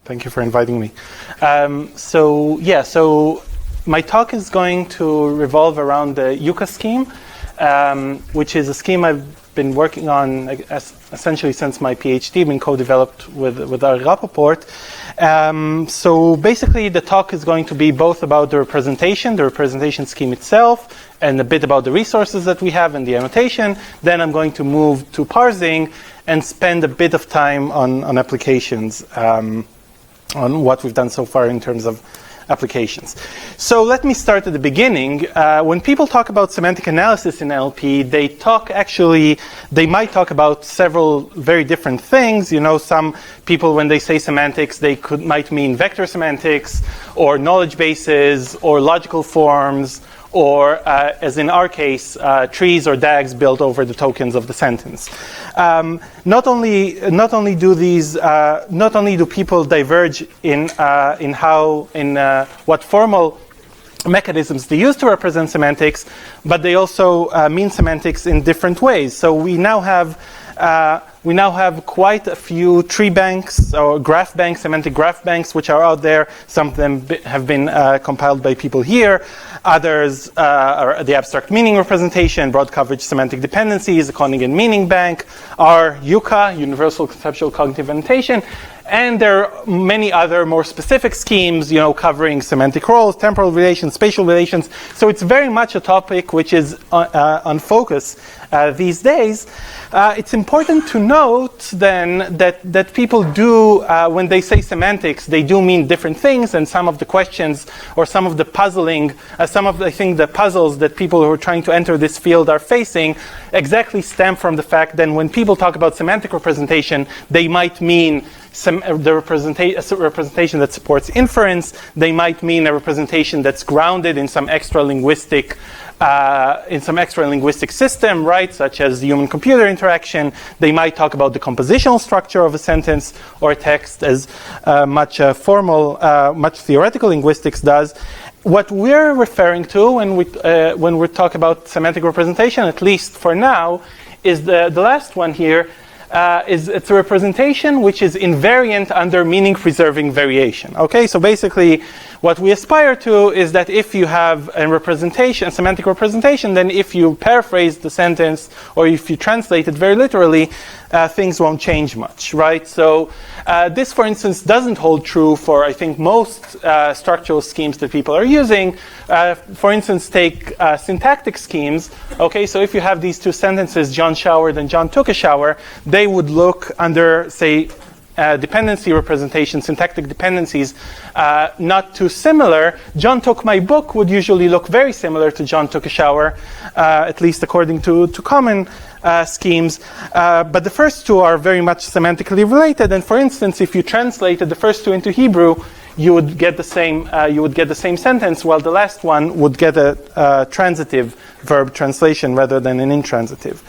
Thank you for inviting me. So my talk is going to revolve around the UCA scheme, which is a scheme I've been working on essentially since my PhD, been co-developed with our Rappaport. So basically the talk is going to be both about the representation scheme itself, and a bit about the resources that we have and the annotation. Then I'm going to move to parsing and spend a bit of time on applications, on what we've done so far in terms of applications. So let me start at the beginning. When people talk about semantic analysis in NLP, they might talk about several very different things. You know, some people, when they say semantics, might mean vector semantics, or knowledge bases, or logical forms, or as in our case, trees or DAGs built over the tokens of the sentence. Not only do people diverge in what formal mechanisms they use to represent semantics, but they also mean semantics in different ways. So we now have quite a few tree banks or graph banks, semantic graph banks, which are out there. Some of them have been compiled by people here. Others are the abstract meaning representation, broad coverage semantic dependencies, the Conningen meaning bank, are UCA, Universal Conceptual Cognitive Annotation, and there are many other more specific schemes, you know, covering semantic roles, temporal relations, spatial relations. So it's very much a topic which is on focus these days. It's important to note then that people do, when they say semantics, they do mean different things, and some of the questions or some of the puzzling, the puzzles that people who are trying to enter this field are facing exactly stem from the fact that when people talk about semantic representation, they might mean a representation that supports inference. They might mean a representation that's grounded in some extra linguistic system, right, such as the human-computer interaction. They might talk about the compositional structure of a sentence or a text, as much theoretical linguistics does. What we're referring to when we talk about semantic representation, at least for now, is the last one here. It's a representation which is invariant under meaning-preserving variation. Okay, so basically, what we aspire to is that if you have a semantic representation, then if you paraphrase the sentence or if you translate it very literally, things won't change much, right? So this, for instance, doesn't hold true for, I think, most structural schemes that people are using. For instance, take syntactic schemes. Okay, so if you have these two sentences, John showered and John took a shower, they would look under, say, dependency representation, syntactic dependencies, not too similar. John took my book would usually look very similar to John took a shower, at least according to common schemes. But the first two are very much semantically related. And for instance, if you translated the first two into Hebrew, you would get the same sentence, while the last one would get a transitive verb translation rather than an intransitive.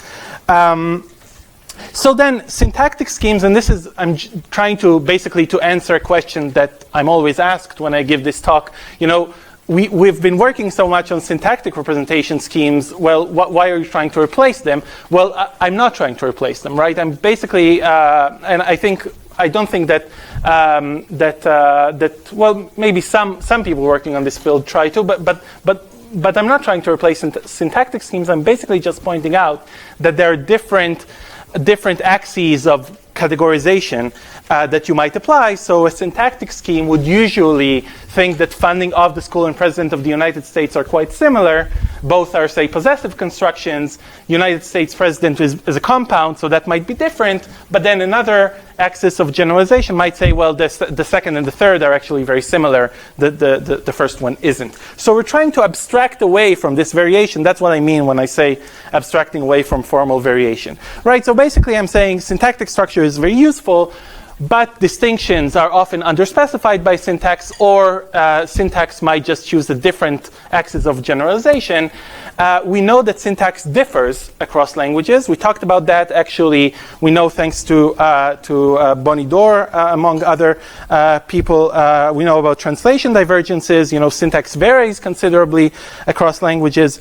So then syntactic schemes, and I'm trying to basically to answer a question that I'm always asked when I give this talk. You know, we've been working so much on syntactic representation schemes. Well, why are you trying to replace them? Well, I'm not trying to replace them, right? I'm basically, and I don't think that well, maybe some people working on this field try to, but I'm not trying to replace syntactic schemes. I'm basically just pointing out that there are different axes of categorization that you might apply. So a syntactic scheme would usually think that funding of the school and president of the United States are quite similar. Both are, say, possessive constructions. United States president is a compound, so that might be different. But then another axis of generalization might say, well, the second and the third are actually very similar. The first one isn't. So we're trying to abstract away from this variation. That's what I mean when I say abstracting away from formal variation. Right? So basically I'm saying syntactic structure is very useful, but distinctions are often underspecified by syntax, or syntax might just choose a different axis of generalization. We know that syntax differs across languages. We talked about that. Actually, we know thanks to Bonidor, among other people, we know about translation divergences. You know, syntax varies considerably across languages.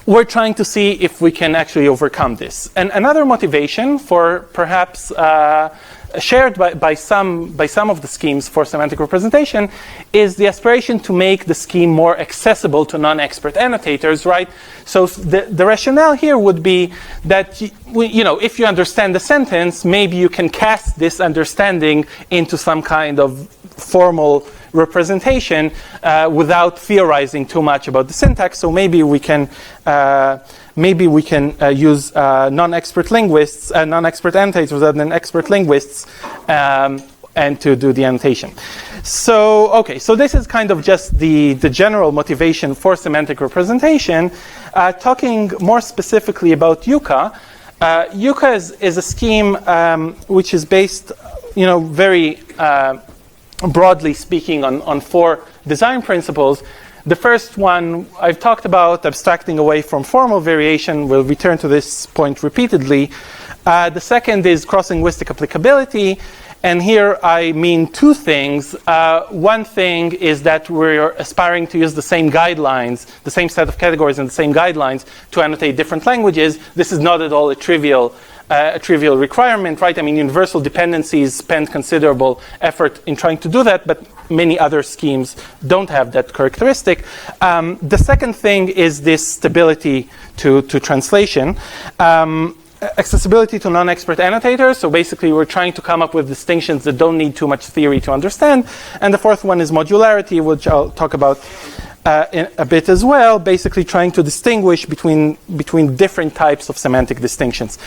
We're trying to see if we can actually overcome this. And another motivation for perhaps shared by some of the schemes for semantic representation is the aspiration to make the scheme more accessible to non-expert annotators, right? So the rationale here would be that if you understand the sentence, maybe you can cast this understanding into some kind of formal representation without theorizing too much about the syntax. So maybe we can use non-expert linguists, non-expert annotators rather than expert linguists, and to do the annotation. So okay, so this is kind of just the general motivation for semantic representation. Talking more specifically about Yuka, Yuka is a scheme which is based, very broadly speaking, on 4 design principles. The first one I've talked about, abstracting away from formal variation. We'll return to this point repeatedly. The second is cross-linguistic applicability. And here I mean 2 things. One thing is that we're aspiring to use the same guidelines, the same set of categories and the same guidelines to annotate different languages. This is not at all a trivial requirement, right? I mean, universal dependencies spend considerable effort in trying to do that, but many other schemes don't have that characteristic. The second thing is this stability to translation. Accessibility to non-expert annotators. So basically, we're trying to come up with distinctions that don't need too much theory to understand. And the fourth one is modularity, which I'll talk about in a bit as well, basically trying to distinguish between different types of semantic distinctions.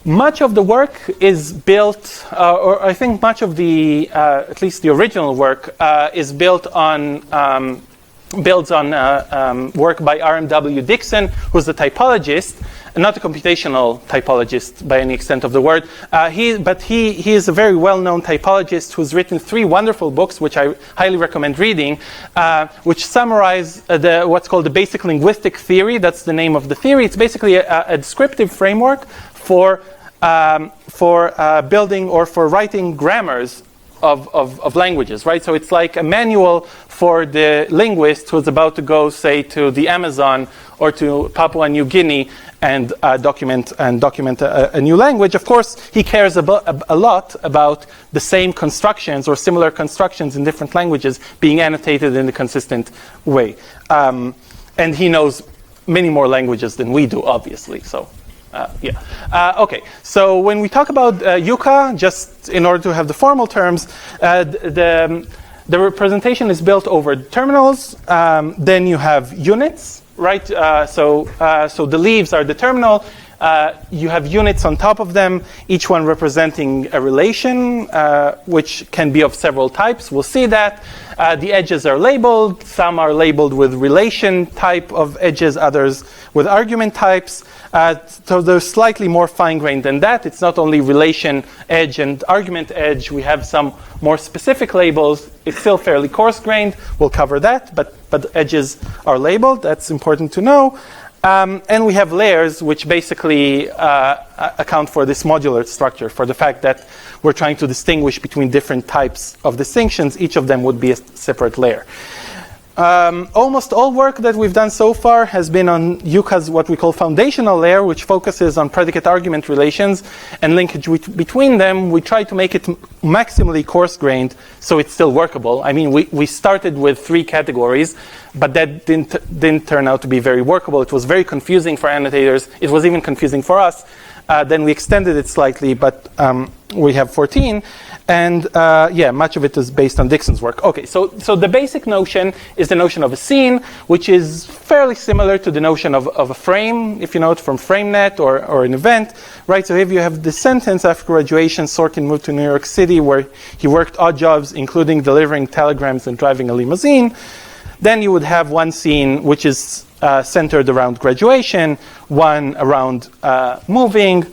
Much of the work is built, or I think much of the, at least the original work, is built on, builds on work by R.M.W. Dixon, who's a typologist, not a computational typologist by any extent of the word. He is a very well-known typologist who's written 3 wonderful books, which I highly recommend reading, which summarize what's called the basic linguistic theory. That's the name of the theory. It's basically a descriptive framework for building or for writing grammars of languages, right? So it's like a manual for the linguist who's about to go, say, to the Amazon or to Papua New Guinea and document a new language. Of course, he cares a lot about the same constructions or similar constructions in different languages being annotated in a consistent way. And he knows many more languages than we do, obviously. So. Okay, so when we talk about Yuka, just in order to have the formal terms, the representation is built over terminals. Then you have units, right? So the leaves are the terminal. You have units on top of them, each one representing a relation, which can be of several types. We'll see that. The edges are labeled. Some are labeled with relation type of edges, others with argument types. So they're slightly more fine-grained than that. It's not only relation edge and argument edge. We have some more specific labels. It's still fairly coarse-grained. We'll cover that, but edges are labeled. That's important to know. And we have layers, which basically account for this modular structure, for the fact that we're trying to distinguish between different types of distinctions. Each of them would be a separate layer. Almost all work that we've done so far has been on Yuka's what we call foundational layer, which focuses on predicate-argument relations and linkage between them. We try to make it maximally coarse-grained so it's still workable. I mean, we started with 3 categories, but that didn't turn out to be very workable. It was very confusing for annotators. It was even confusing for us. Then we extended it slightly, but we have 14. And much of it is based on Dixon's work. Okay, so the basic notion is the notion of a scene, which is fairly similar to the notion of a frame, if you know it from FrameNet or an event, right? So if you have this sentence, after graduation, Sorkin moved to New York City, where he worked odd jobs, including delivering telegrams and driving a limousine. Then you would have one scene which is centered around graduation, one around moving,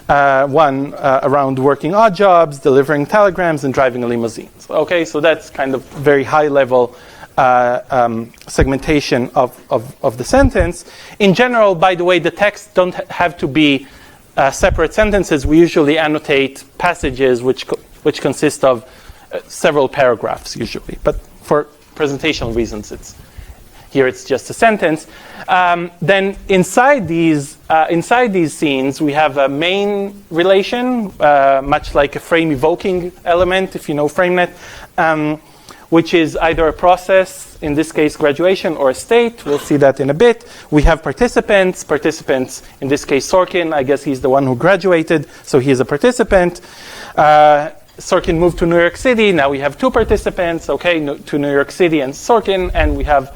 one around working odd jobs, delivering telegrams, and driving a limousine. Okay, so that's kind of very high-level segmentation of the sentence. In general, by the way, the text don't have to be separate sentences. We usually annotate passages which consist of several paragraphs, usually. But for presentational reasons, Here it's just a sentence. Then inside these scenes, we have a main relation, much like a frame evoking element, if you know FrameNet, which is either a process, in this case graduation, or a state. We'll see that in a bit. We have participants, in this case Sorkin. I guess he's the one who graduated, so he is a participant. Sorkin moved to New York City. Now we have two participants, okay, to New York City and Sorkin, and we have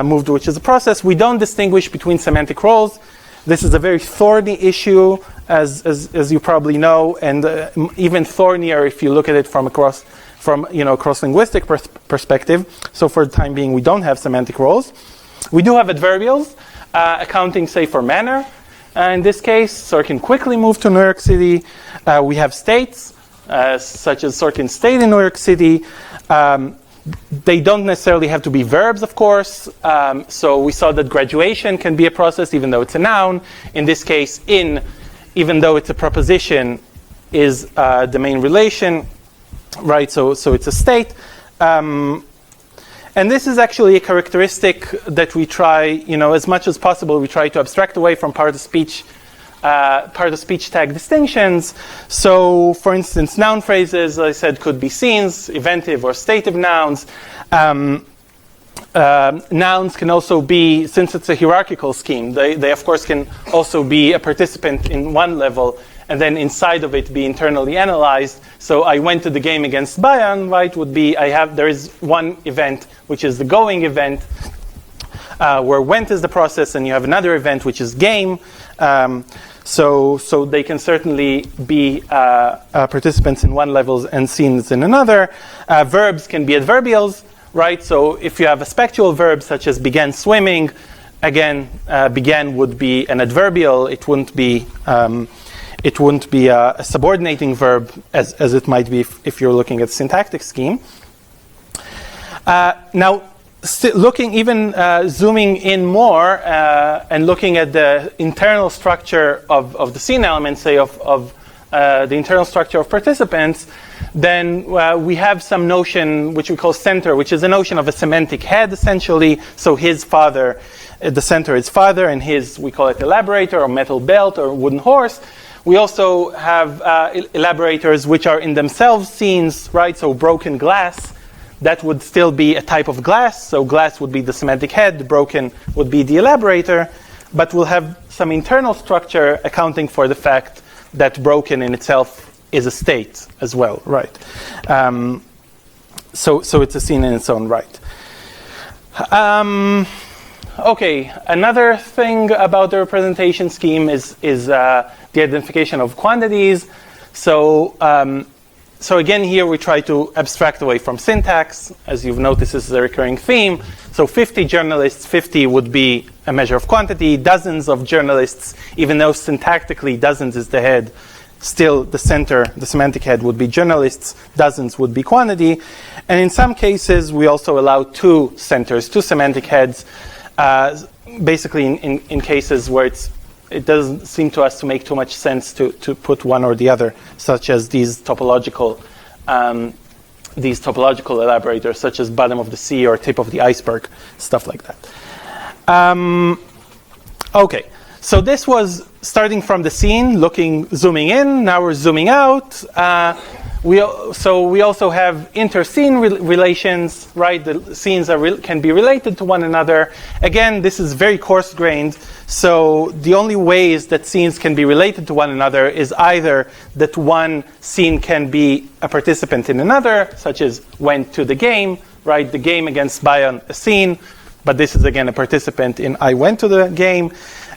moved, which is a process. We don't distinguish between semantic roles. This is a very thorny issue, as you probably know, and even thornier if you look at it from cross-linguistic perspective. So for the time being, we don't have semantic roles. We do have adverbials, accounting, say, for manner. In this case, Sorkin quickly moved to New York City. We have states, such as Sorkin stayed in New York City. They don't necessarily have to be verbs, of course. So we saw that graduation can be a process, even though it's a noun. In this case, even though it's a preposition, is the main relation. Right, so it's a state. And this is actually a characteristic that we try, as much as possible, we try to abstract away from part of speech tag distinctions. So, for instance, noun phrases, as I said, could be scenes, eventive or stative nouns. Nouns can also be, since it's a hierarchical scheme, they of course can also be a participant in one level, and then inside of it be internally analyzed. So I went to the game against Bayern, right, would be, there is one event, which is the going event, where went is the process, and you have another event, which is game. So they can certainly be participants in one level and scenes in another. Verbs can be adverbials, right? So if you have a spectual verb, such as began swimming, again, began would be an adverbial. It wouldn't be a subordinating verb as it might be if you're looking at syntactic scheme. Now, zooming in more and looking at the internal structure of the scene element, say of the internal structure of participants, then we have some notion which we call center, which is a notion of a semantic head, essentially. So his father, the center is father, and we call it elaborator or metal belt or wooden horse. We also have elaborators which are in themselves scenes, right? So broken glass, that would still be a type of glass. So glass would be the semantic head, broken would be the elaborator, but we'll have some internal structure accounting for the fact that broken in itself is a state as well, right? So it's a scene in its own right. Okay, another thing about the representation scheme is the identification of quantities. So again, here we try to abstract away from syntax. As you've noticed, this is a recurring theme. So 50 journalists, 50 would be a measure of quantity. Dozens of journalists, even though syntactically dozens is the head, still the center, the semantic head would be journalists, dozens would be quantity. And in some cases, we also allow two centers, two semantic heads, basically in cases where it doesn't seem to us to make too much sense to put one or the other, such as these topological elaborators, such as bottom of the sea or tip of the iceberg, stuff like that. Okay, so this was starting from the scene, zooming in. Now we're zooming out. We also have inter-scene relations, right? The scenes can be related to one another. Again, this is very coarse-grained. So the only ways that scenes can be related to one another is either that one scene can be a participant in another, such as went to the game, right? The game against Bayern, a scene, but this is again a participant in I went to the game.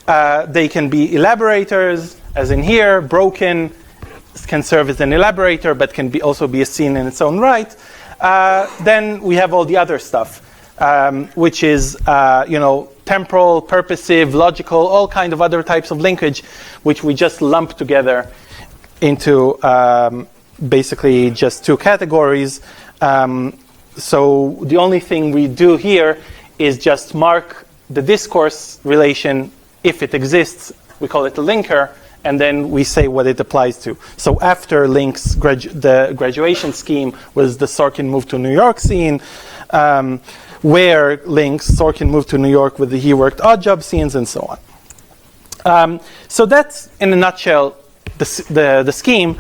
They can be elaborators, as in here, broken can serve as an elaborator, but can also be a scene in its own right. Then we have all the other stuff, which is temporal, purposive, logical, all kind of other types of linkage, which we just lump together into basically just two categories. So the only thing we do here is just mark the discourse relation if it exists. We call it a linker, and then we say what it applies to. So after links, the graduation scheme was the Sorkin moved to New York scene. where links, Sorkin moved to New York with the he worked odd job scenes, and so on. So that's, in a nutshell, the scheme.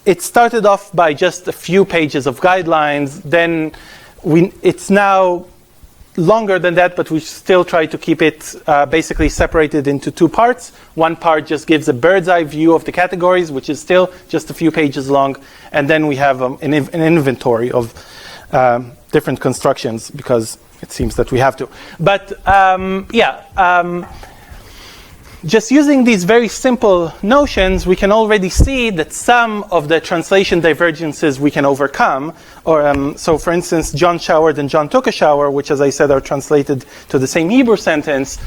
It started off by just a few pages of guidelines. Then it's now longer than that, but we still try to keep it basically separated into two parts. One part just gives a bird's eye view of the categories, which is still just a few pages long. And then we have an inventory of different constructions, because it seems that we have to. But just using these very simple notions, we can already see that some of the translation divergences we can overcome. So for instance, John showered and John took a shower, which, as I said, are translated to the same Hebrew sentence,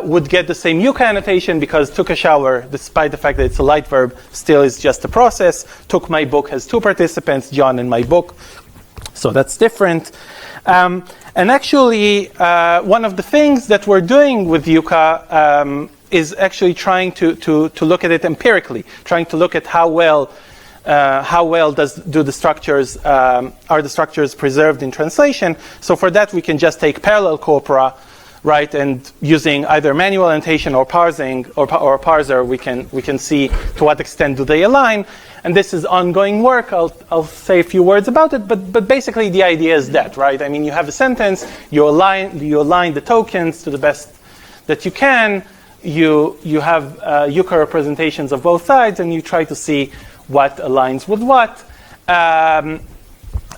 would get the same UCA annotation, because took a shower, despite the fact that it's a light verb, still is just a process. Took my book has two participants, John and my book. So that's different. And actually, one of the things that we're doing with UCA is actually trying to look at it empirically, trying to look at how well are the structures preserved in translation. So for that, we can just take parallel corpora, right, and using either manual annotation or parsing or parser, we can see to what extent do they align. And this is ongoing work. I'll say a few words about it, but basically the idea is that, right? I mean, you have a sentence, you align the tokens to the best that you can. You have UCA representations of both sides, and you try to see what aligns with what.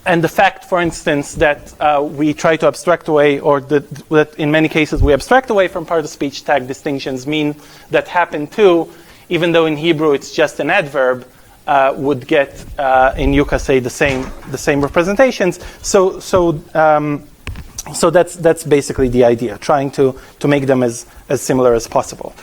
And the fact, for instance, that we try to abstract away, or that in many cases we abstract away from part-of-speech tag distinctions, mean that happen too, even though in Hebrew it's just an adverb, would get in UCA, say, the same representations. So that's basically the idea, trying to make them as similar as possible.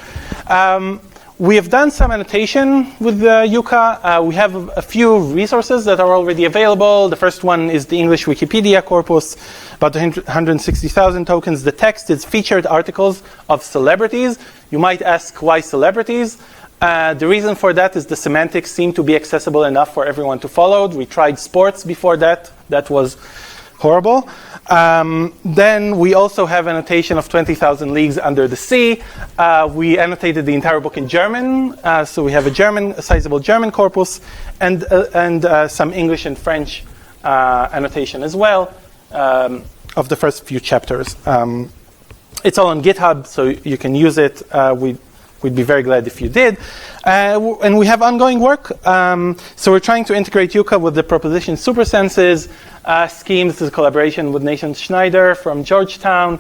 We have done some annotation with UCA. We have a few resources that are already available. The first one is the English Wikipedia corpus, about 160,000 tokens. The text is featured articles of celebrities. You might ask, why celebrities? The reason for that is the semantics seem to be accessible enough for everyone to follow. We tried sports before that. That was horrible. Then we also have annotation of 20,000 Leagues Under the Sea. We annotated the entire book in German, so we have a sizable German corpus, and some English and French annotation as well of the first few chapters. It's all on GitHub, so you can use it. We'd be very glad if you did. And we have ongoing work. So we're trying to integrate UCA with the proposition supersenses scheme. This is a collaboration with Nathan Schneider from Georgetown.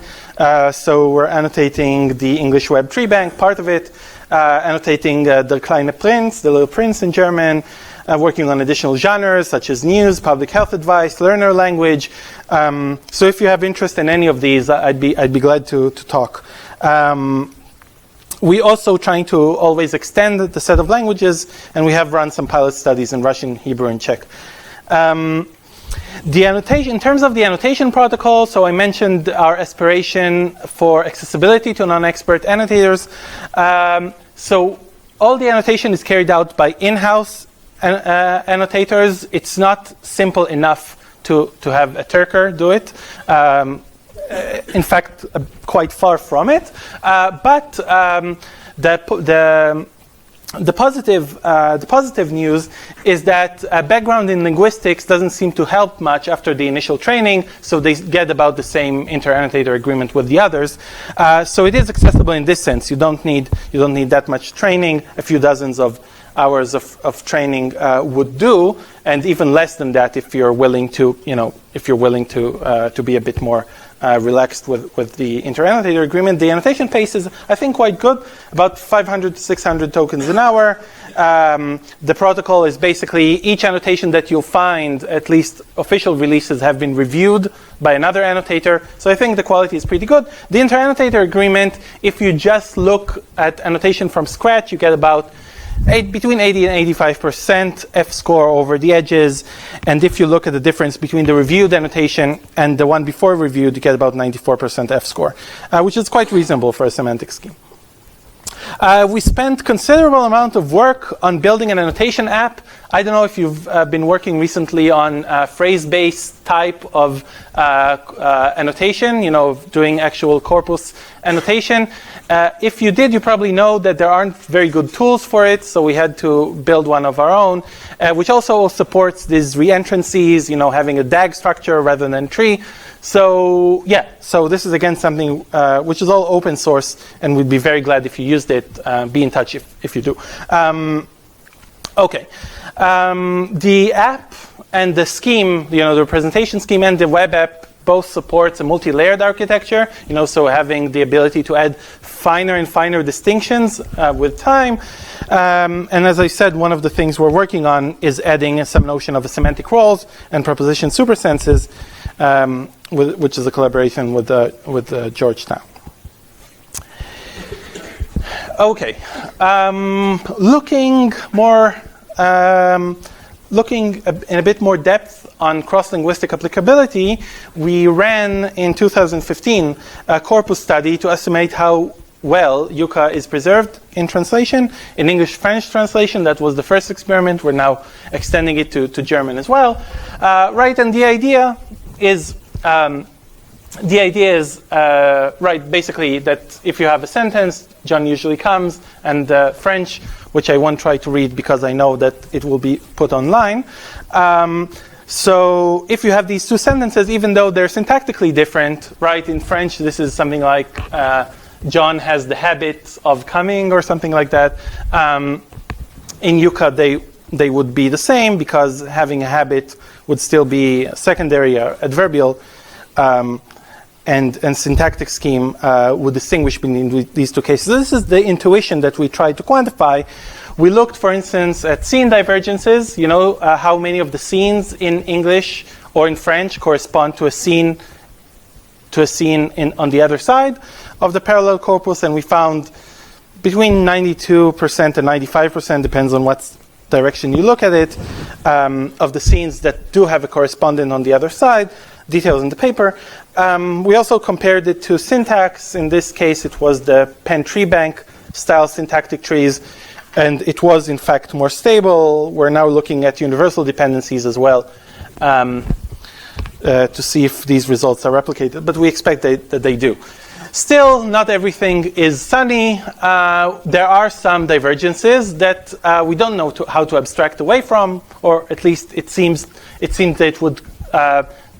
So we're annotating the English Web Tree Bank, part of it, annotating Der kleine Prinz, the Little Prince in German, working on additional genres such as news, public health advice, learner language. So if you have interest in any of these, I'd be glad to talk. We also trying to always extend the set of languages, and we have run some pilot studies in Russian, Hebrew, and Czech. The annotation, in terms of the annotation protocol, so I mentioned our aspiration for accessibility to non-expert annotators. So all the annotation is carried out by in-house annotators. It's not simple enough to have a Turker do it. In fact, quite far from it. But the positive news is that background in linguistics doesn't seem to help much after the initial training, so they get about the same inter-annotator agreement with the others. So it is accessible in this sense. You don't need that much training. A few dozens of hours of training would do, and even less than that if you're willing to be a bit more relaxed with the inter-annotator agreement. The annotation pace is, I think, quite good, about 500 to 600 tokens an hour. The protocol is basically each annotation that you'll find, at least official releases, have been reviewed by another annotator. So I think the quality is pretty good. The inter-annotator agreement, if you just look at annotation from scratch, you get about between 80 and 85% F-score over the edges. And if you look at the difference between the reviewed annotation and the one before reviewed, you get about 94% F-score, which is quite reasonable for a semantic scheme. We spent considerable amount of work on building an annotation app. I don't know if you've been working recently on phrase-based type of annotation, doing actual corpus annotation. If you did, you probably know that there aren't very good tools for it, so we had to build one of our own, which also supports these reentrancies, having a DAG structure rather than tree. So so this is again something which is all open source, and we'd be very glad if you used it. Be in touch if you do. Okay. The app and the scheme, the representation scheme and the web app both supports a multi-layered architecture, so having the ability to add finer and finer distinctions with time. And as I said, one of the things we're working on is adding some notion of a semantic roles and proposition supersenses, which is a collaboration with Georgetown. Okay, looking in a bit more depth on cross-linguistic applicability, we ran in 2015 a corpus study to estimate how well UCA is preserved in translation, in English-French translation. That was the first experiment. We're now extending it to German as well. Right, and the idea is basically that if you have a sentence, John usually comes, and French, which I won't try to read because I know that it will be put online. So if you have these two sentences, even though they're syntactically different, right? In French, this is something like John has the habit of coming or something like that. In UCA, they would be the same because having a habit would still be secondary or adverbial. And syntactic scheme would distinguish between these two cases. This is the intuition that we tried to quantify. We looked, for instance, at scene divergences. How many of the scenes in English or in French correspond to a scene on the other side of the parallel corpus, and we found between 92% and 95%, depends on what direction you look at it, of the scenes that do have a correspondent on the other side. Details in the paper. We also compared it to syntax. In this case, it was the Penn tree bank style syntactic trees, and it was in fact more stable. We're now looking at universal dependencies as well to see if these results are replicated, but we expect that they do. Still, not everything is sunny. There are some divergences that we don't know how to abstract away from, or at least it seems that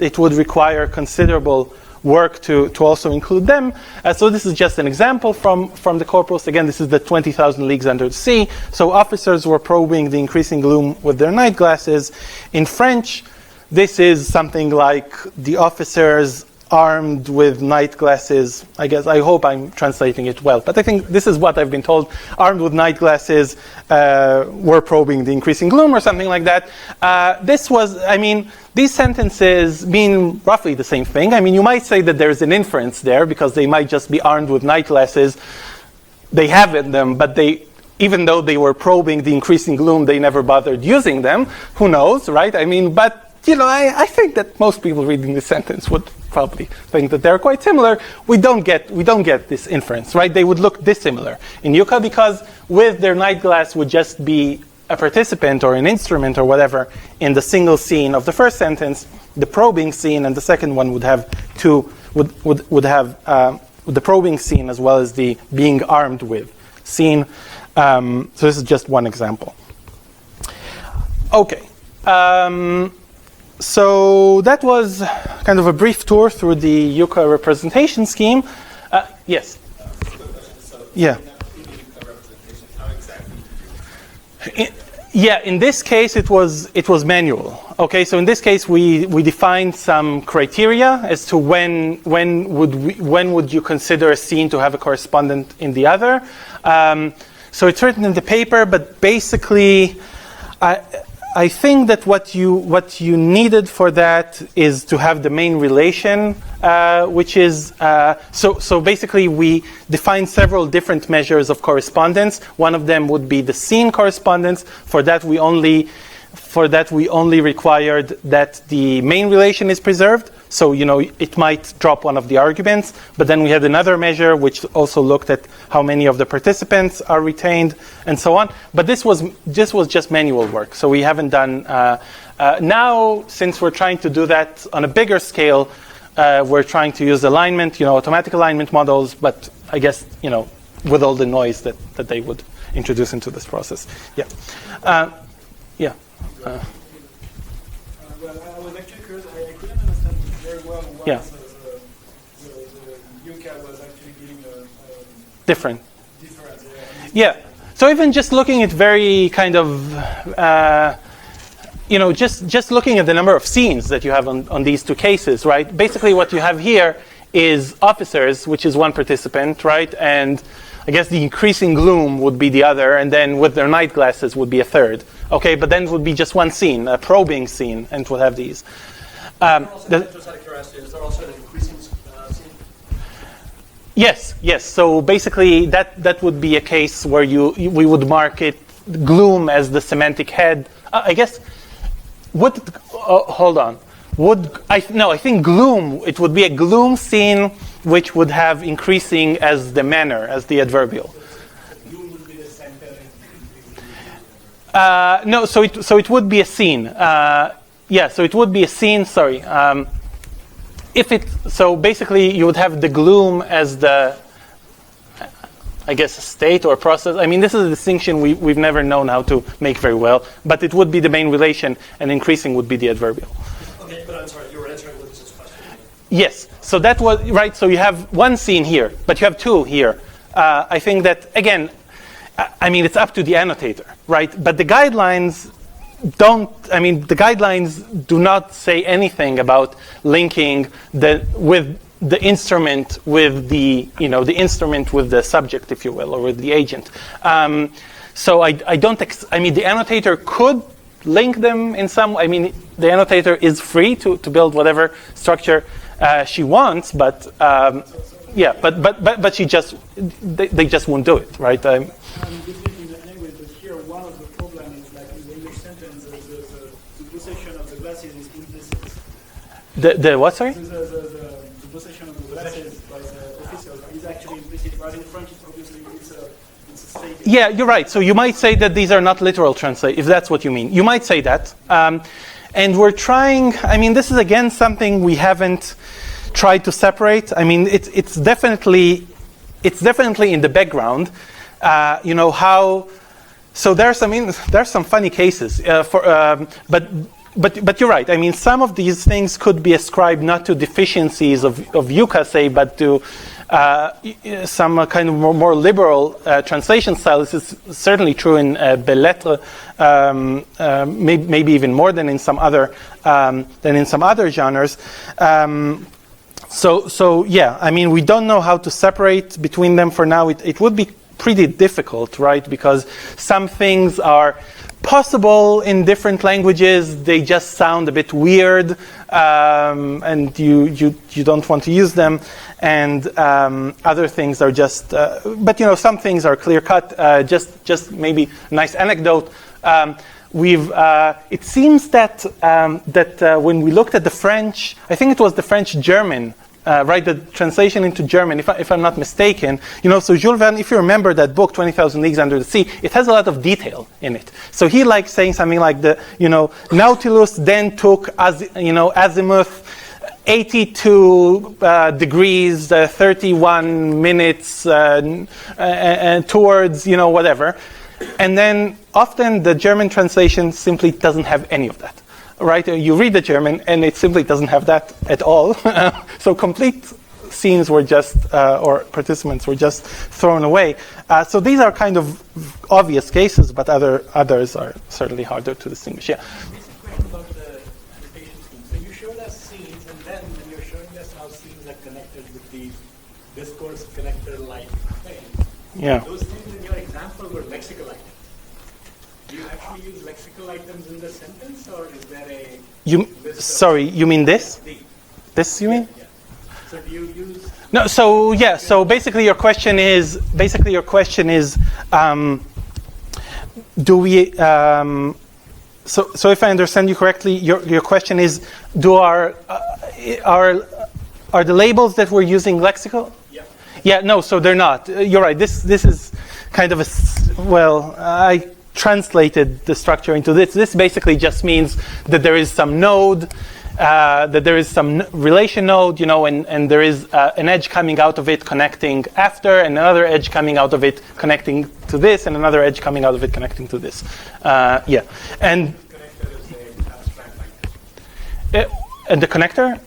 it would require considerable work to also include them. So this is just an example from the corpus. Again, this is the 20,000 Leagues Under the Sea. So officers were probing the increasing gloom with their night glasses. In French, this is something like the officers armed with night glasses. I hope I'm translating it well, but I think this is what I've been told. Armed with night glasses were probing the increasing gloom or something like that. These sentences mean roughly the same thing. You might say that there's an inference there because they might just be armed with night glasses. They have them, but even though they were probing the increasing gloom, they never bothered using them. Who knows, right? I think that most people reading this sentence would probably think that they're quite similar. We don't get this inference, right? They would look dissimilar in UCA because with their night glass would just be a participant or an instrument or whatever in the single scene of the first sentence. The probing scene and the second one would have would have the probing scene as well as the being armed with scene. So this is just one example. Okay. So that was kind of a brief tour through the UCA representation scheme. Yes? Yeah. In this case, it was manual. Okay, so in this case, we defined some criteria as to when would you consider a scene to have a correspondent in the other. So it's written in the paper, but basically, I think that what you needed for that is to have the main relation, which is so basically we defined several different measures of correspondence. One of them would be the scene correspondence. For that we only required that the main relation is preserved. So, it might drop one of the arguments, but then we had another measure which also looked at how many of the participants are retained and so on. But this was just manual work. So we haven't done, now, since we're trying to do that on a bigger scale, we're trying to use alignment, automatic alignment models, but I guess, with all the noise that they would introduce into this process. Yeah. Yeah. Well, I was actually curious. I couldn't understand very well why the UCA was actually giving a different. Yeah. So even just looking at very kind of, just looking at the number of scenes that you have on these two cases, right? Basically, what you have here is officers, which is one participant, right? And I guess the increasing gloom would be the other, and then with their night glasses would be a third. Okay, but then it would be just one scene, a probing scene, and it would have these. Just out of curiosity, is there also an increasing scene? Yes. So basically, that would be a case where we would mark it gloom as the semantic head. I guess. Hold on. I think gloom. It would be a gloom scene which would have increasing as the manner, as the adverbial. Gloom would be the center. No, so it would be a scene. So it would be a scene. Sorry. So basically you would have the gloom as the, I guess, a state or a process. I mean, this is a distinction we've never known how to make very well, but it would be the main relation, and increasing would be the adverbial. Okay, but I'm sorry, you were answering Lucas's question. Yes. So that was right. So you have one scene here, but you have two here. I think that again. I mean, it's up to the annotator, right? But the guidelines the guidelines do not say anything about linking with the instrument with the instrument with the subject, if you will, or with the agent. So I don't. The annotator could link them in some. The annotator is free to build whatever structure she wants, but but they just won't do it, right? I'm different in the language, but here one of the problems is like in the English sentence, the possession of the glasses is implicit. The what? Sorry. The possession of the glasses by the official is actually implicit. Whereas in French, obviously it's a state. Yeah, you're right. So you might say that these are not literal translate, if that's what you mean. You might say that. And we're trying. This is again something we haven't tried to separate. It's definitely in the background. How? So there's some funny cases. But you're right. Some of these things could be ascribed not to deficiencies of UCCA, but to some kind of more liberal translation style. This is certainly true in Bellettre, maybe even more than in some other genres. We don't know how to separate between them for now. It would be pretty difficult, right? Because some things are possible in different languages. They just sound a bit weird, and you don't want to use them. And other things are just. Some things are clear cut. Just maybe a nice anecdote. It seems that when we looked at the French, I think it was the French-German. The translation into German, if I'm not mistaken, so Jules Verne, if you remember that book, 20,000 Leagues Under the Sea, it has a lot of detail in it. So he likes saying something like Nautilus then took azimuth 82 degrees, 31 minutes, and towards, whatever. And then often the German translation simply doesn't have any of that. Right, you read the German, and it simply doesn't have that at all. So complete scenes were just, or participants were just thrown away. So these are kind of obvious cases, but others are certainly harder to distinguish. Yeah. Question about the annotation scheme. So you showed us scenes, and then when you're showing us how scenes are connected with the discourse connector-like thing, Yeah. those things in your example were lexical items. Do you actually use lexical items in the sentence, or is there a... You mean this? This you mean? Yeah. So do you use... No, so basically your question is, do we, So if I understand you correctly, your question is, are the labels that we're using lexical? Yeah. Yeah, no, so they're not. You're right. This is kind of I translated the structure into this. This basically just means that there is some node, that there is some relation node, and there is an edge coming out of it connecting after, and another edge coming out of it connecting to this, and another edge coming out of it connecting to this. Yeah, and Connector is an abstract language. and the connector,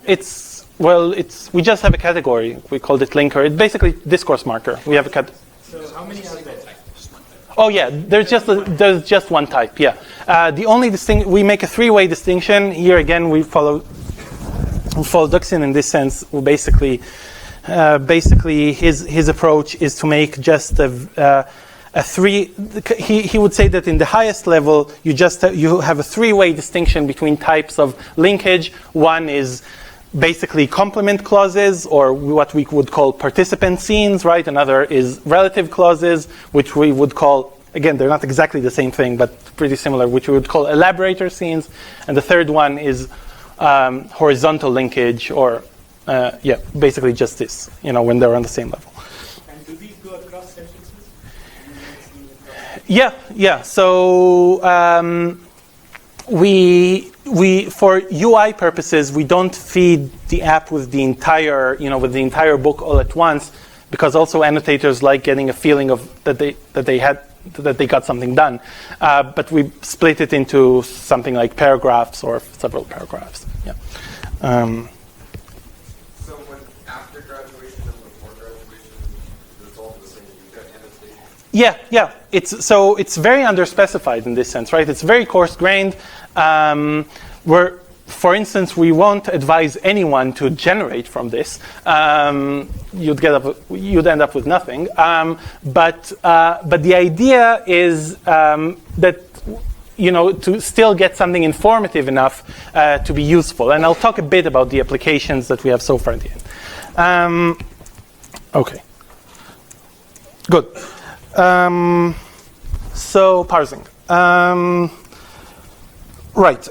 we just have a category. We called it linker. It's basically discourse marker. We have a So how many are there? Oh yeah, there's just one type. Yeah, the only we make a three-way distinction. Here again, we follow Duxin in this sense. Basically, his approach is to make just a three. He would say that in the highest level, you have a three-way distinction between types of linkage. One is basically complement clauses, or what we would call participant scenes, right? Another is relative clauses, which we would call, again, they're not exactly the same thing, but pretty similar, which we would call elaborator scenes. And the third one is horizontal linkage, or, basically just this, when they're on the same level. And do these go across sentences? Yeah. So we for UI purposes, we don't feed the app with the entire book all at once, because also annotators like getting a feeling of that they got something done. But we split it into something like paragraphs or several paragraphs. Yeah. So when after graduation and before graduation, it's all the same. You get annotation. Yeah. It's very underspecified in this sense, right? It's very coarse-grained. Where, for instance, we won't advise anyone to generate from this. You'd end up with nothing. But the idea is that to still get something informative enough to be useful. And I'll talk a bit about the applications that we have so far at the end. Okay. Good. So parsing. Right.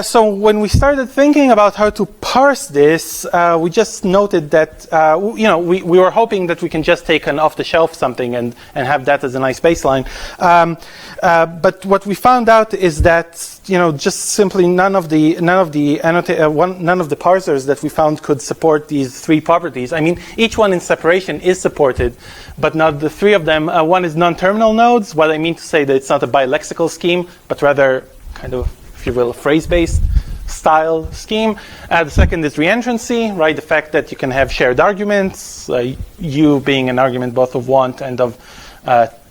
So when we started thinking about how to parse this, we just noted that we were hoping that we can just take an off-the-shelf something and have that as a nice baseline. But what we found out is that just simply none of the parsers that we found could support these three properties. I mean, each one in separation is supported, but not the three of them. One is non-terminal nodes. What I mean to say that it's not a bilexical scheme, but rather kind of, if you will, a phrase-based style scheme. The second is reentrancy, right? The fact that you can have shared arguments, you being an argument both of want and of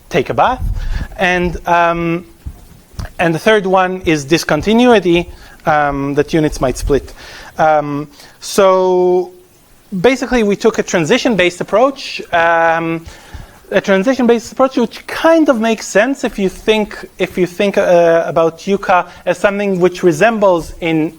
take a bath. And the third one is discontinuity, that units might split. So basically we took a transition-based approach, which kind of makes sense if you think about UCA as something which resembles in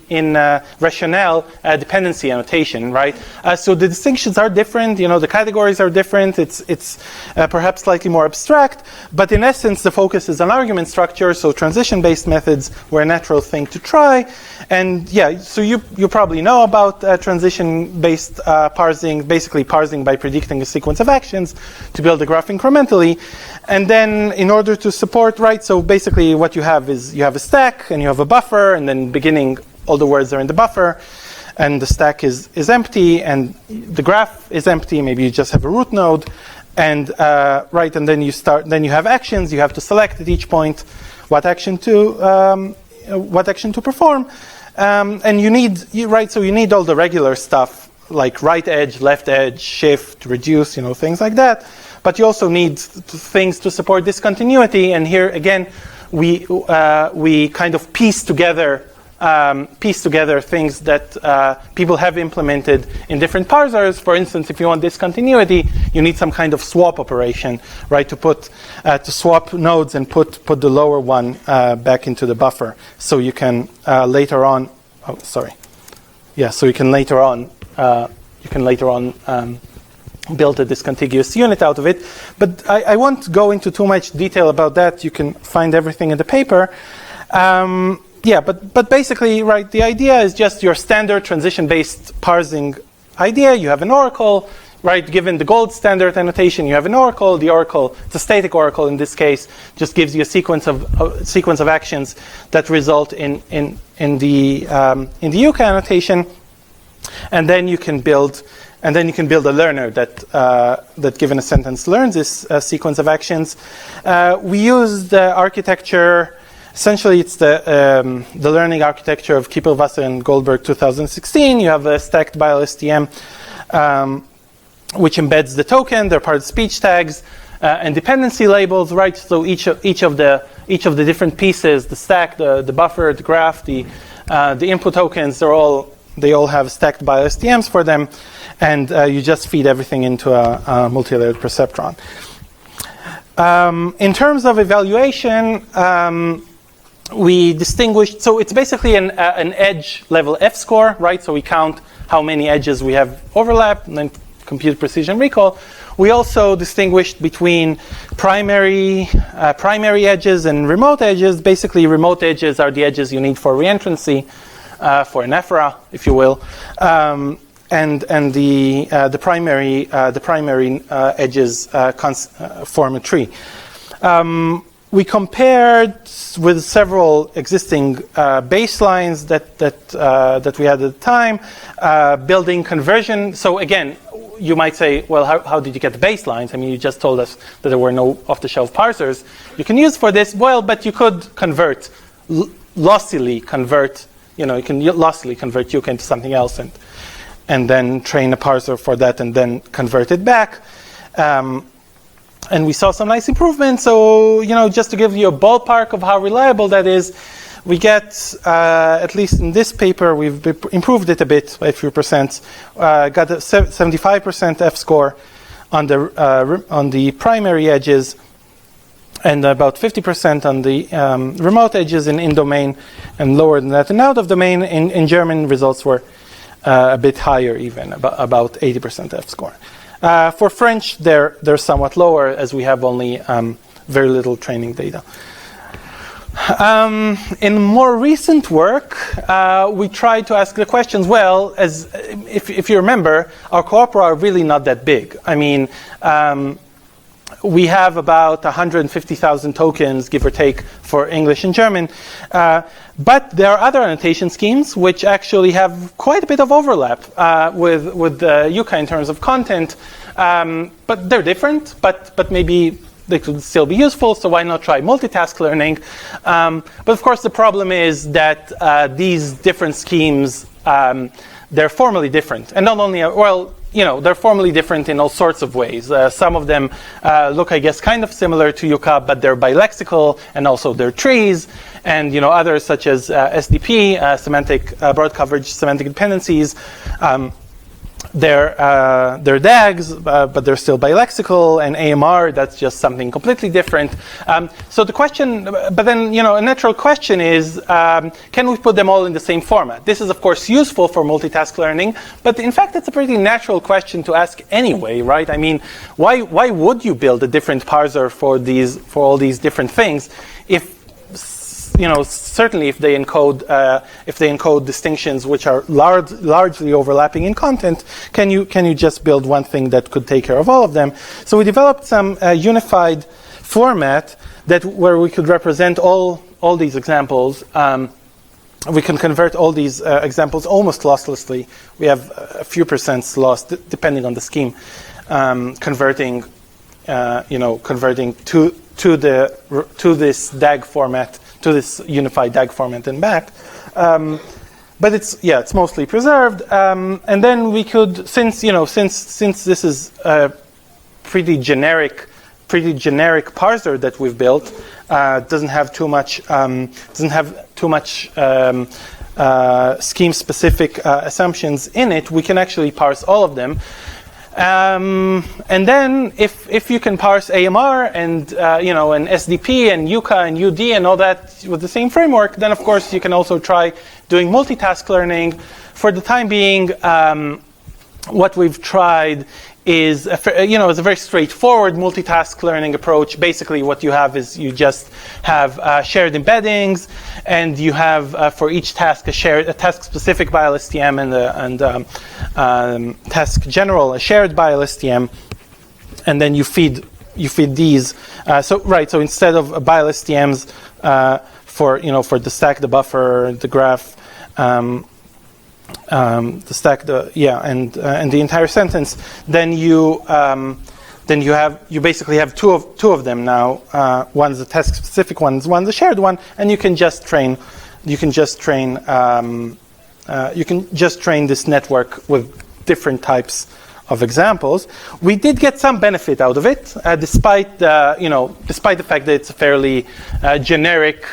rationale dependency annotation, right? So the distinctions are different. The categories are different. It's perhaps slightly more abstract, but in essence the focus is on argument structure. So transition-based methods were a natural thing to try. And yeah, so you probably know about transition-based parsing, basically parsing by predicting a sequence of actions to build a graph incrementally. And then in order to support, right, so basically what you have is you have a stack and you have a buffer, and then beginning all the words are in the buffer, and the stack is empty, and the graph is empty. Maybe you just have a root node, and right, and then you have actions. You have to select at each point what action to perform, and you need all the regular stuff like right edge, left edge, shift, reduce, things like that. But you also need things to support discontinuity, and here again we kind of piece together things that people have implemented in different parsers. For instance, if you want discontinuity, you need some kind of swap operation, right? To swap nodes and put the lower one back into the buffer, so you can later on. Oh, sorry. Yeah, so you can later on build a discontiguous unit out of it. But I won't go into too much detail about that. You can find everything in the paper. yeah, but basically, right, the idea is just your standard transition-based parsing idea. You have an oracle, right? Given the gold standard annotation, you have an oracle. The oracle, it's a static oracle in this case, just gives you a sequence of actions that result in the UCCA annotation, and then you can build a learner that given a sentence learns this sequence of actions. We use the architecture. Essentially, it's the learning architecture of Kiepel-Wasser and Goldberg 2016. You have a stacked by LSTM, which embeds the token. They're part of speech tags and dependency labels, right? So each of the different pieces, the stack, the buffer, the graph, the input tokens, they all have stacked by LSTMs for them, and you just feed everything into a multi-layered perceptron. In terms of evaluation, we distinguished, so it's basically an edge level F-score, right? So we count how many edges we have overlap and then compute precision recall. We also distinguished between primary edges and remote edges. Basically, remote edges are the edges you need for reentrancy, for an ephora, if you will, and the primary edges form a tree. We compared with several existing baselines that we had at the time, building conversion. So again, you might say, well, how did you get the baselines? I mean, you just told us that there were no off-the-shelf parsers you can use for this. Well, but you could lossily convert. You can lossily convert UCCA into something else, and then train a parser for that, and then convert it back. And we saw some nice improvements. So, just to give you a ballpark of how reliable that is, we get, at least in this paper, we've improved it a bit by a few percent. Got a 75% F-score on the primary edges, and about 50% on the remote edges in domain, and lower than that. And out of domain, in German, results were a bit higher even, about 80% F-score. For French, they're somewhat lower, as we have only very little training data. In more recent work, we tried to ask the questions, well, as if you remember, our corpora are really not that big. I mean, we have about 150,000 tokens, give or take, for English and German. But there are other annotation schemes which actually have quite a bit of overlap with UCCA in terms of content. But they're different, but maybe they could still be useful, so why not try multitask learning? But of course, the problem is that these different schemes, they're formally different. And not only, they're formally different in all sorts of ways. Some of them look, I guess, kind of similar to UCCA, but they're bilexical, and also they're trees. And others such as SDP, semantic broad coverage semantic dependencies, they're DAGs, but they're still bilexical. And AMR, that's just something completely different. So the question, but then a natural question is, can we put them all in the same format? This is of course useful for multitask learning, but in fact it's a pretty natural question to ask anyway, right? I mean, why would you build a different parser for all these different things if certainly if they encode distinctions which are largely overlapping in content, can you just build one thing that could take care of all of them? So we developed some unified format where we could represent all these examples. We can convert all these examples almost losslessly. We have a few percent loss depending on the scheme, converting to this DAG format, to this unified DAG format and back. But it's mostly preserved. And then we could, since this is a pretty generic parser that we've built, doesn't have too much scheme specific assumptions in it, we can actually parse all of them. And then if you can parse AMR and and SDP and UCCA and UD and all that with the same framework, then of course you can also try doing multitask learning. For the time being, what we've tried is a very straightforward multitask learning approach. Basically, what you have is you just have shared embeddings, and you have for each task a task-specific by LSTM and task general a shared by LSTM, and then you feed these. So instead of by LSTMs for the stack, the buffer, the graph, the stack, and the entire sentence, then you basically have two of them now. One's a task specific, one's a shared one, and you can just train this network with different types of examples. We did get some benefit out of it, despite the fact that it's a fairly generic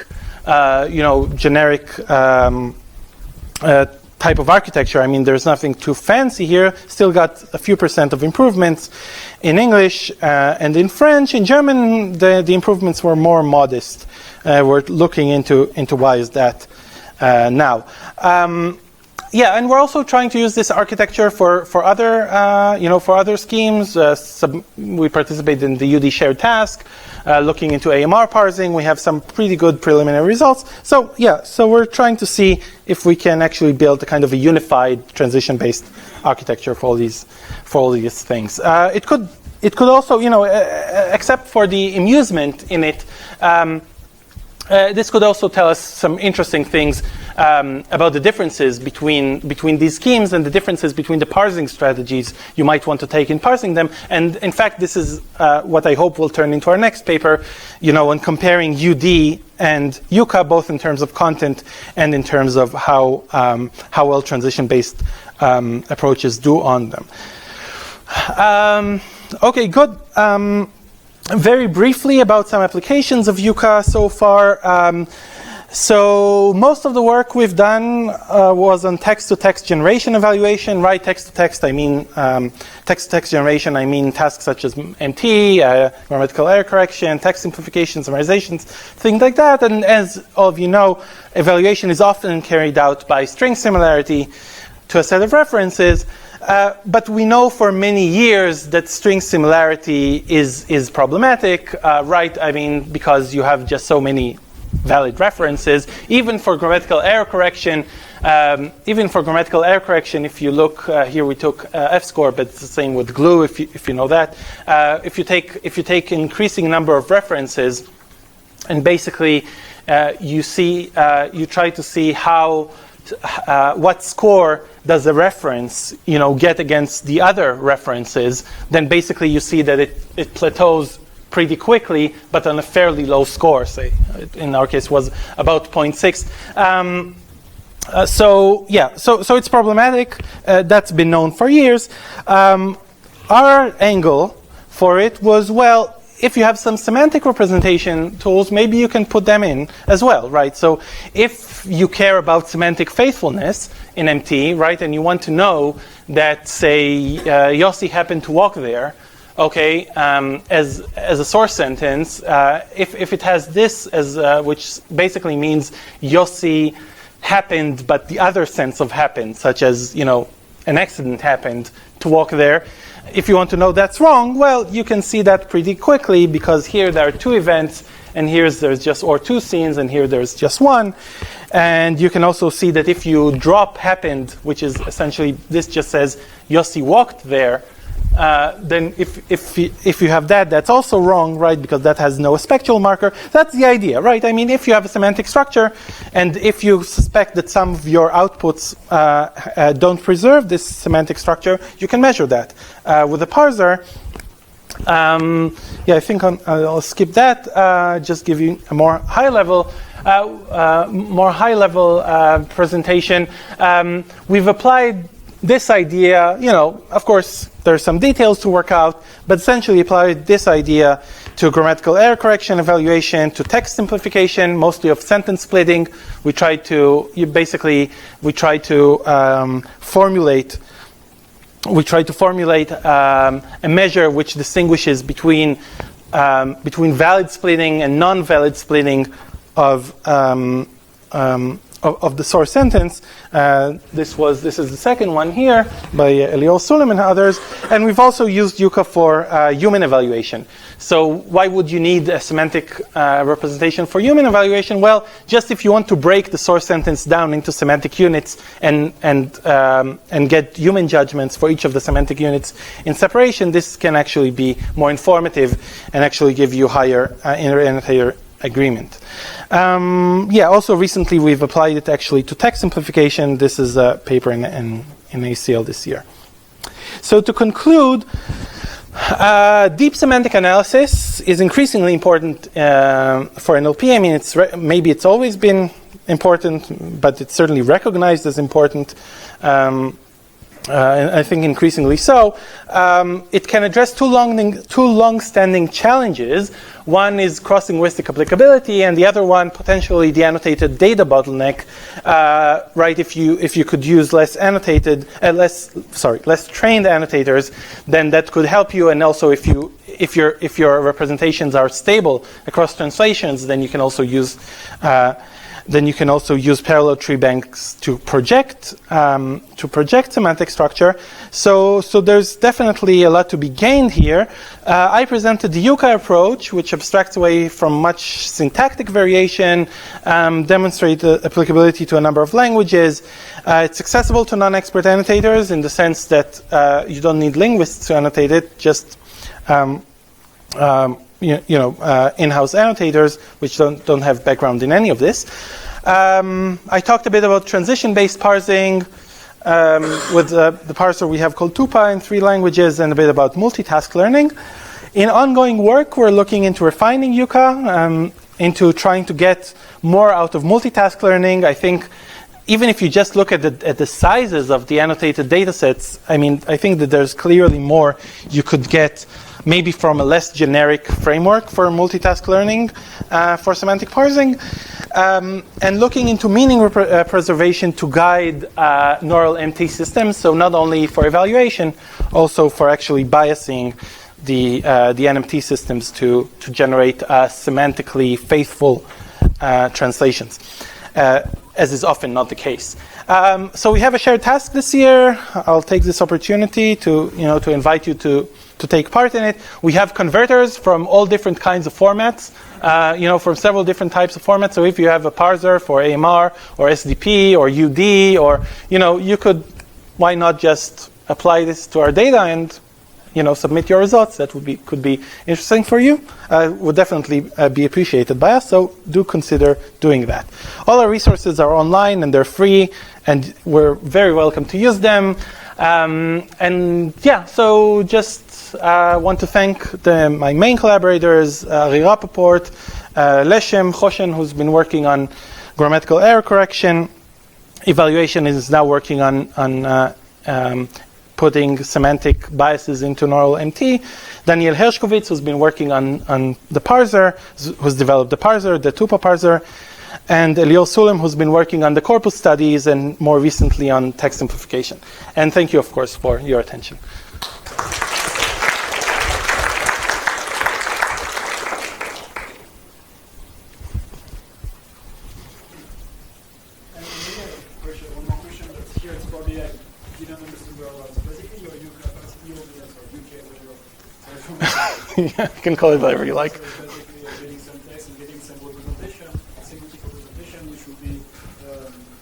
type of architecture. I mean, there's nothing too fancy here. Still got a few % of improvements in English and in French. In German, the improvements were more modest. We're looking into why is that now. And we're also trying to use this architecture for other schemes. We participated in the UD shared task, looking into AMR parsing. We have some pretty good preliminary results. So we're trying to see if we can actually build a kind of a unified transition-based architecture for all these things. It could also, except for the amusement in it, this could also tell us some interesting things about the differences between these schemes and the differences between the parsing strategies you might want to take in parsing them. And in fact, this is what I hope will turn into our next paper, when comparing UD and UCA, both in terms of content and in terms of how well transition-based approaches do on them. Okay, good. Very briefly about some applications of UCA so far. So most of the work we've done was on text-to-text generation evaluation. Right, text-to-text, I mean text-to-text generation. I mean tasks such as MT, grammatical error correction, text simplification, summarizations, things like that. And as all of you know, evaluation is often carried out by string similarity to a set of references. But we know for many years that string similarity is problematic, right? I mean, because you have just so many valid references. Even for grammatical error correction, if you look here, we took F-score, but it's the same with glue. If you know that, if you take increasing number of references, and basically you try to see how. What score does the reference, get against the other references? Then basically you see that it plateaus pretty quickly, but on a fairly low score. Say in our case was about 0.6. So it's problematic. That's been known for years. Our angle for it was, well, if you have some semantic representation tools, maybe you can put them in as well, right? So if you care about semantic faithfulness in MT, right, and you want to know that, say, Yossi happened to walk there, okay, as a source sentence, if it has this as which basically means Yossi happened, but the other sense of happened, such as an accident happened to walk there. If you want to know that's wrong, well, you can see that pretty quickly, because here there are two events, and there's just, or two scenes, and here there's just one. And you can also see that if you drop happened, which is essentially, this just says Yossi walked there, then if you have that, that's also wrong, right? Because that has no spectral marker. That's the idea, right? I mean, if you have a semantic structure, and if you suspect that some of your outputs don't preserve this semantic structure, you can measure that with a parser. I think I'll skip that. Just give you a more high-level presentation. We've applied this idea, of course, there's some details to work out, but essentially applied this idea to grammatical error correction evaluation, to text simplification, mostly of sentence splitting. We try to formulate a measure which distinguishes between valid splitting and non-valid splitting of of the source sentence. This is the second one here by Elior Suleiman and others. And we've also used Yucca for human evaluation. So why would you need a semantic representation for human evaluation? Well, just if you want to break the source sentence down into semantic units and get human judgments for each of the semantic units in separation, this can actually be more informative and actually give you higher inter-annotator agreement. Also recently we've applied it actually to text simplification. This is a paper in ACL this year. So to conclude, deep semantic analysis is increasingly important for NLP. I mean, maybe it's always been important, but it's certainly recognized as important. And I think increasingly so. It can address two long-standing challenges. One is cross-linguistic applicability, and the other one potentially the annotated data bottleneck. Right? If you could use less trained annotators, then that could help you. And also, if your representations are stable across translations, then you can also use parallel tree banks to project semantic structure. So there's definitely a lot to be gained here. I presented the Yucca approach, which abstracts away from much syntactic variation, demonstrates applicability to a number of languages. It's accessible to non-expert annotators in the sense that you don't need linguists to annotate it, just in-house annotators, which don't have background in any of this. I talked a bit about transition-based parsing. With the parser we have called Tupa in 3 languages, and a bit about multitask learning. In ongoing work, we're looking into refining Yucca, into trying to get more out of multitask learning. I think even if you just look at the sizes of the annotated data sets, I think that there's clearly more you could get maybe from a less generic framework for multitask learning for semantic parsing. And looking into meaning preservation to guide neural MT systems, so not only for evaluation, also for actually biasing the NMT systems to generate semantically faithful translations, as is often not the case. So we have a shared task this year. I'll take this opportunity to invite you to take part in it. We have converters from all different kinds of formats, from several different types of formats. So if you have a parser for AMR or SDP or UD, or you could, why not just apply this to our data and submit your results? That could be interesting for you. Would definitely be appreciated by us. So do consider doing that. All our resources are online and they're free, and we're very welcome to use them. So just want to thank my main collaborators, Ari Rappaport, Leshem Choshen, who's been working on grammatical error correction. Evaluation is now working on putting semantic biases into neural MT. Daniel Hershkovitz, who's been working on the parser, who's developed the parser, the Tupa parser. And Elior Suleiman, who's been working on the corpus studies and more recently on text simplification. And thank you, of course, for your attention. One more question, but here it's probably I didn't understand very well. So basically, your capacity audience or UK, Yeah, you can call it whatever you like. So basically, getting some text and getting some representation, semantic representation, which would be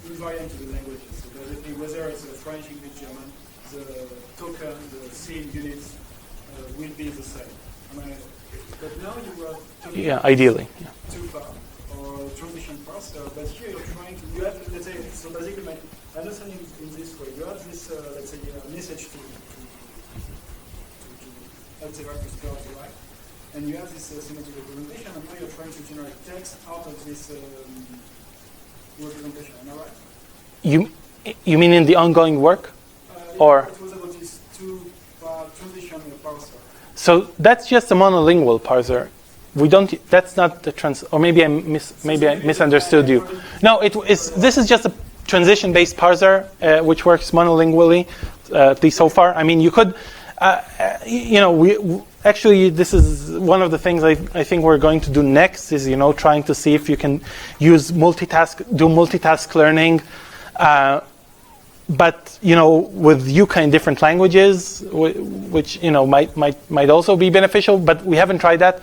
invariant to the languages. So basically, whether it's French, English, German, the token, the scene units will be the same. But now you are talking ideally. Tupa or transition parser, but here you're trying to, you have, let's say, so basically my understanding in this way, you have this, let's say, message to right, and you have this semantic representation, and now you're trying to generate text out of this representation. Am I right? You mean in the ongoing work, or? It was about these two transition parser. So that's just a monolingual parser. We don't. That's not the or maybe I misunderstood you. No, this is just a transition-based parser which works monolingually, at least so far. I mean, you could, actually, this is one of the things I think we're going to do next is, trying to see if you can use do multitask learning, but, with Yucca in different languages, which, might also be beneficial, but we haven't tried that.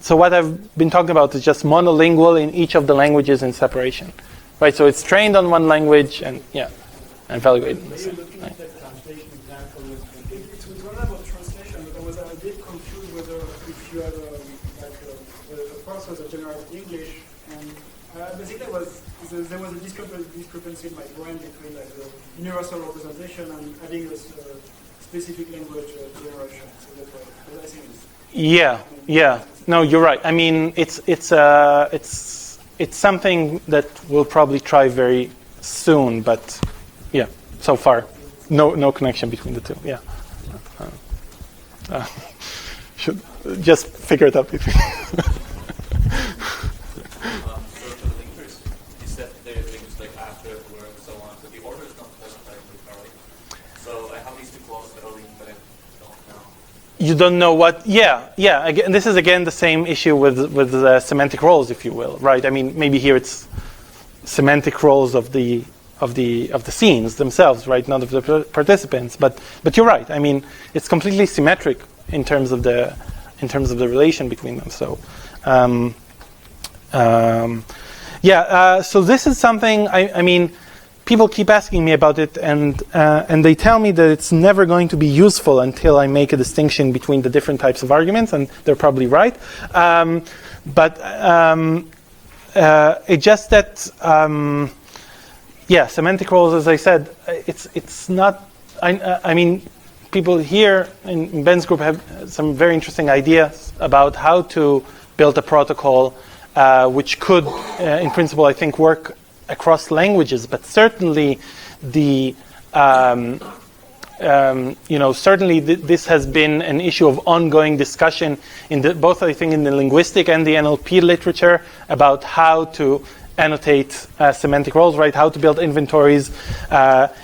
So what I've been talking about is just monolingual in each of the languages in separation, right? So it's trained on one language and evaluated. Maybe looking at that translation example, it's with one about translation, but I was a bit confused whether if you have a process that generates English, and basically there was a discrepancy in my brain between the universal representation and adding a specific language generation. So that's what I think is. Yeah. No, you're right. I mean, it's something that we'll probably try very soon, but so far, no connection between the two. Yeah, should just figure it out between. So for the linkers, you said they're linked like after, where, and so on, but the order is not specified clearly. So I have these two clauses that are linked, but I don't know. You don't know what? Yeah. Again, this is the same issue with semantic roles, if you will, right? I mean, maybe here it's semantic roles of the scenes themselves, right? Not of the participants, but you're right. I mean, it's completely symmetric in terms of the relation between them. So, so this is something. I mean, people keep asking me about it, and they tell me that it's never going to be useful until I make a distinction between the different types of arguments, and they're probably right. It's just that. Semantic roles, as I said, it's not. I mean, people here in Ben's group have some very interesting ideas about how to build a protocol which could, in principle, I think, work across languages. But certainly, this has been an issue of ongoing discussion in both, I think, in the linguistic and the NLP literature about how to annotate semantic roles, right? How to build inventories.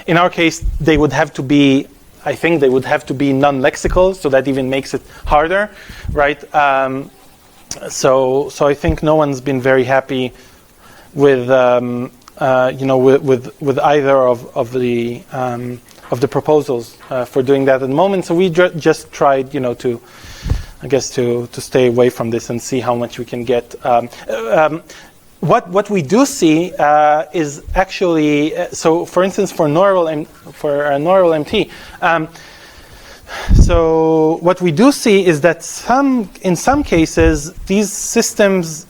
In our case, they would have to be non-lexical, so that even makes it harder, right? So I think no one's been very happy with with either of the proposals for doing that at the moment. So we just tried, to stay away from this and see how much we can get. What we do see is actually so. For instance, for neural MT. So what we do see is that in some cases these systems,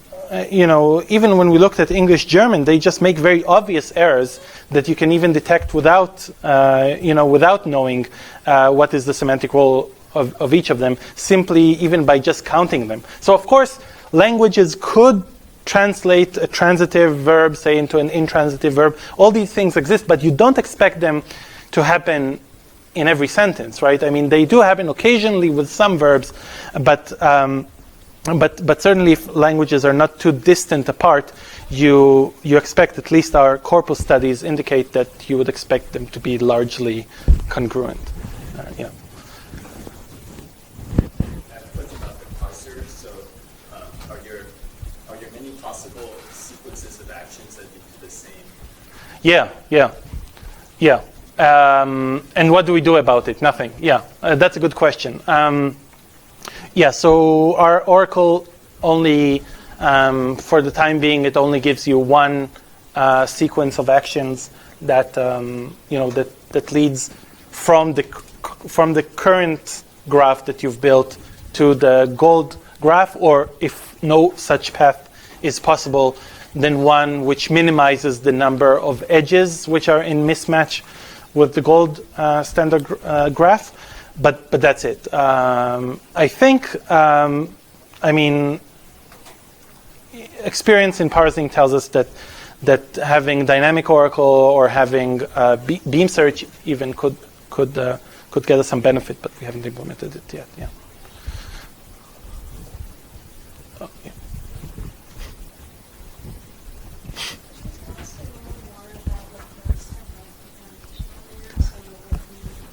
even when we looked at English German, they just make very obvious errors that you can even detect without knowing what is the semantic role of each of them, simply even by just counting them. So of course, languages could translate a transitive verb, say, into an intransitive verb. All these things exist, but you don't expect them to happen in every sentence, right? I mean, they do happen occasionally with some verbs, but certainly if languages are not too distant apart, you expect, at least our corpus studies indicate that you would expect them to be largely congruent. Yeah. And what do we do about it? Nothing. That's a good question. So our Oracle only, for the time being, it only gives you one sequence of actions that that leads from the current graph that you've built to the gold graph, or if no such path is possible, then one which minimizes the number of edges which are in mismatch with the gold standard graph. But that's it. I think, experience in parsing tells us that having dynamic Oracle or having beam search even could get us some benefit, but we haven't implemented it yet. Yeah. Oh, yeah.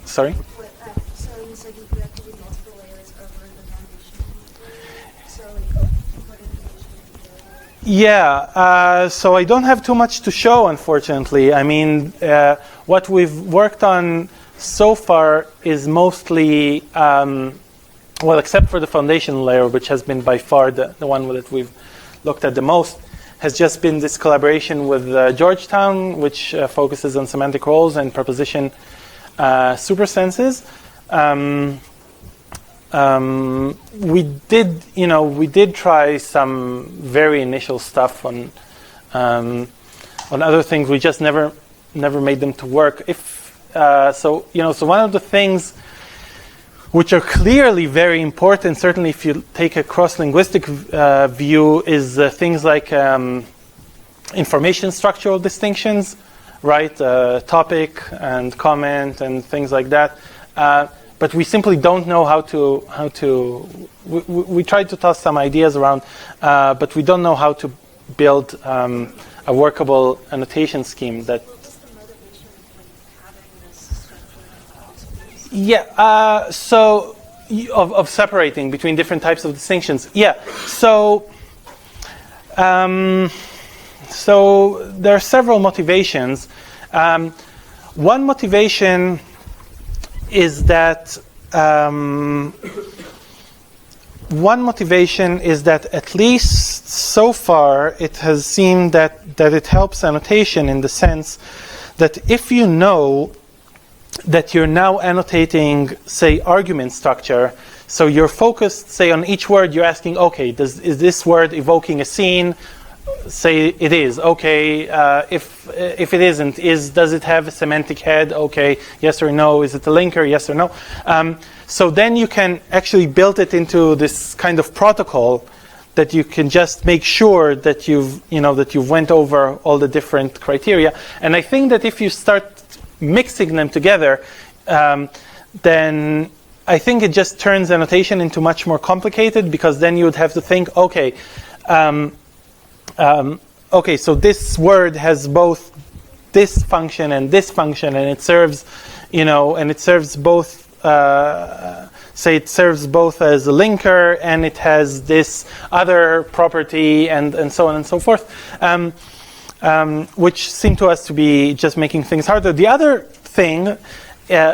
Sorry? So you said you have to do multiple layers of Yeah, so I don't have too much to show, unfortunately. I mean, what we've worked on so far is mostly, well, except for the foundation layer, which has been by far the one that we've looked at the most, has just been this collaboration with Georgetown, which focuses on semantic roles and preposition supersenses. We did try some very initial stuff on other things. We just never made them to work. So one of the things which are clearly very important, certainly if you take a cross-linguistic view, is things like information structural distinctions, right? Topic and comment and things like that. But we simply don't know how to. We tried to toss some ideas around, but we don't know how to build a workable annotation scheme that. Yeah. So of separating between different types of distinctions. Yeah. So there are several motivations. One motivation is that at least so far it has seemed that it helps annotation in the sense that if you know that you're now annotating, say, argument structure, so you're focused, say, on each word, you're asking, okay, is this word evoking a scene? Say it is. Okay, if it isn't, does it have a semantic head? Okay, yes or no. Is it a linker? Yes or no. So then you can actually build it into this kind of protocol that you can just make sure that you've went over all the different criteria. And I think that if you start mixing them together, then I think it just turns annotation into much more complicated, because then you would have to think, okay. Okay, so this word has both this function and this function, and it serves, both. Say it serves both as a linker, and it has this other property, and so on and so forth, which seem to us to be just making things harder. The other thing,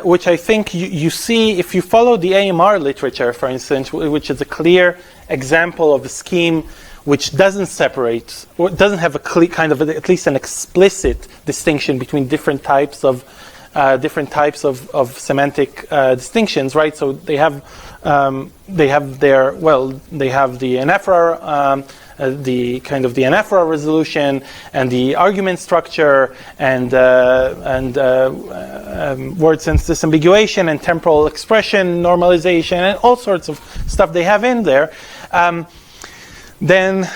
which I think you see if you follow the AMR literature, for instance, which is a clear example of a scheme which doesn't separate, or doesn't have a kind of at least an explicit distinction between different types of semantic distinctions, right? So they have the anaphora, the kind of the anaphora resolution, and the argument structure, and word sense disambiguation, and temporal expression normalization, and all sorts of stuff they have in there. Then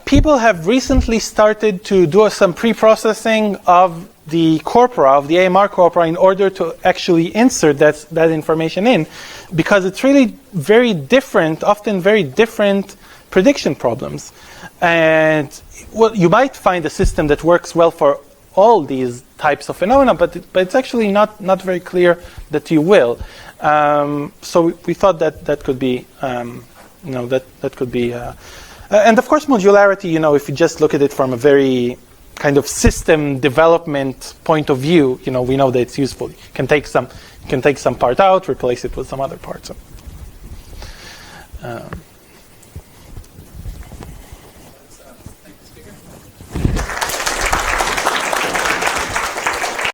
people have recently started to do some pre-processing of the corpora, of the AMR corpora, in order to actually insert that information in, because it's really very different, often very different prediction problems. And well, you might find a system that works well for all these types of phenomena, but it's actually not very clear that you will. So we thought that could be. That could be, and of course modularity. If you just look at it from a very kind of system development point of view, we know that it's useful. You can take some part out, replace it with some other part. So.